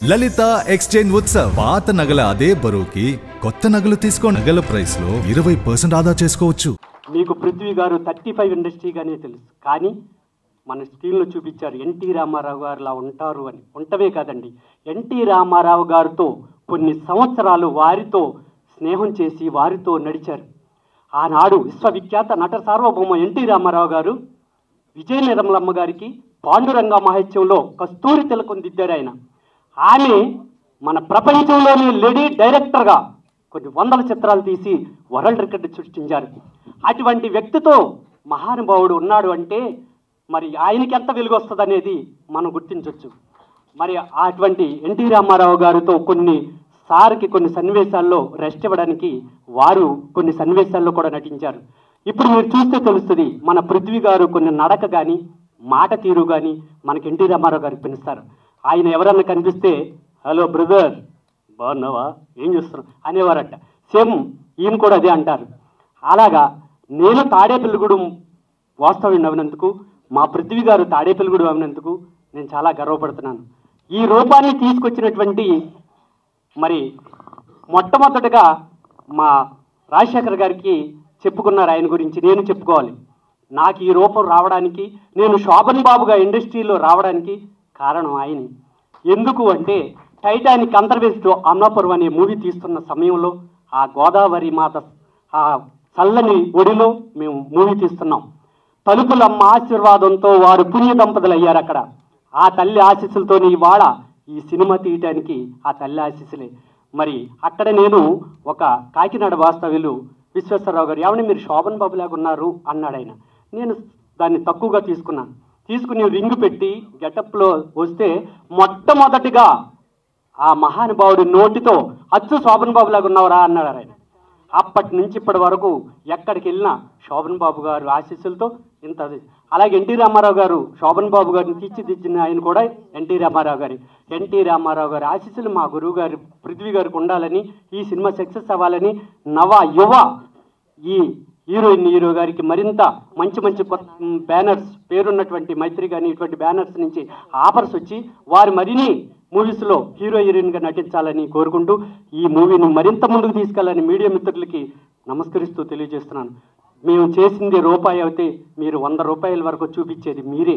లలిత exchange Utsav పాత నగల అదే బరువుకి కొత్త నగలు తీసుకో నగల ప్రైస్ లో 20% ఆదా చేసుకోవచ్చు. మీకు పృథ్వీ గారు 35 ఇండస్ట్రీగానే తెలుసు, కానీ మన స్క్రీన్లో చూపించారు ఎన్టీ రామారావు గారులా ఉంటారు అని. ఉండటమే కాదండి, ఎన్టీ రామారావు గారితో కొన్ని సంవత్సరాలు వారితో స్నేహం చేసి వారితో నడిచారు. ఆనాడు విశ్వవిఖ్యాత నట సార్వభౌమ ఎన్టీ రామారావు గారు విజయ నిర్మలమ్మ గారికి పాండురంగ మహత్యంలో కస్తూరి తిలకం దిద్దారు ఆయన. ఆమె మన ప్రపంచంలోని లేడీ డైరెక్టర్గా కొన్ని వందల చిత్రాలు తీసి వరల్డ్ రికార్డు సృష్టించారు. అటువంటి వ్యక్తితో మహానుభావుడు ఉన్నాడు అంటే మరి ఆయనకి ఎంత వెలుగు వస్తుంది అనేది మనం గుర్తించవచ్చు. మరి అటువంటి ఎన్టీ రామారావు గారితో కొన్ని సన్నివేశాల్లో రెస్ట్ ఇవ్వడానికి వారు కొన్ని సన్నివేశాల్లో కూడా నటించారు. ఇప్పుడు మీరు చూస్తే తెలుస్తుంది, మన పృథ్వీ గారు కొన్ని నడక కానీ మాట తీరు కానీ మనకి ఎన్టీ రామారావు గారికి పిలుస్తారు. ఆయన ఎవరన్నా కనిపిస్తే హలో బ్రదర్ బాగున్నావా ఏం చేస్తున్నావు అనేవారట. సేమ్ ఈయన కూడా అదే అంటారు. అలాగా నేను తాడేపల్లిగూడెం వాస్తవ్యం అవినందుకు, మా పృథ్వీ గారు తాడేపల్లిగూడెం అవినందుకు నేను చాలా గర్వపడుతున్నాను. ఈ రూపాన్ని తీసుకొచ్చినటువంటి మరి మొట్టమొదటిగా మా రాజశేఖర్ గారికి చెప్పుకున్నారు. ఆయన గురించి నేను చెప్పుకోవాలి. నాకు ఈ రూపం రావడానికి, నేను శోభన్ బాబుగా ఇండస్ట్రీలో రావడానికి కారణం ఆయన. ఎందుకు అంటే టైటానిక్ అంతర్వేదిలో అమలాపురం అనే మూవీ తీస్తున్న సమయంలో ఆ గోదావరి మాత ఆ చల్లని ఒడిలో మేము మూవీ తీస్తున్నాం. తలుపులమ్మ ఆశీర్వాదంతో వారు పుణ్య దంపతులు అయ్యారు అక్కడ. ఆ తల్లి ఆశీస్సులతోని ఇవాళ ఈ సినిమా తీయటానికి ఆ తల్లి ఆశీస్సులే. మరి అక్కడ నేను ఒక కాకినాడ వాస్తవ్యులు విశ్వేశ్వరరావు గారు ఏమని మీరు శోభన్ బాబు లాగా ఉన్నారు అన్నాడు ఆయన. నేను దాన్ని తక్కువగా తీసుకుని రింగు పెట్టి గెటప్లో వస్తే మొట్టమొదటిగా ఆ మహానుభావుడి నోటితో అచ్చు శోభన్ బాబు లాగా ఉన్నవరా అన్నాడు ఆయన. అప్పటి నుంచి ఇప్పటి వరకు ఎక్కడికి వెళ్ళినా శోభన్ బాబు గారు ఆశీస్సులతో ఇంత. అలాగే ఎన్టీ రామారావు గారు శోభన్ బాబు గారిని తీర్చిదిద్దిన ఆయన కూడా ఎన్టీ రామారావు గారి ఆశీస్సులు మా గురువు గారు పృథ్వీ గారికి ఉండాలని, ఈ సినిమా సక్సెస్ అవ్వాలని, యువ ఈ హీరో గారికి మరింత మంచి బ్యానర్స్ పేరున్నటువంటి మైత్రి కానీ ఇటువంటి బ్యానర్స్ నుంచి ఆఫర్స్ వచ్చి వారు మరిన్ని మూవీస్లో హీరోయిన్గా నటించాలని కోరుకుంటూ ఈ మూవీని మరింత ముందుకు తీసుకెళ్లాలని మీడియా మిత్రులకి నమస్కరిస్తూ తెలియజేస్తున్నాను. మేము చేసింది రూపాయి అయితే మీరు 100 రూపాయల వరకు చూపించేది మీరే.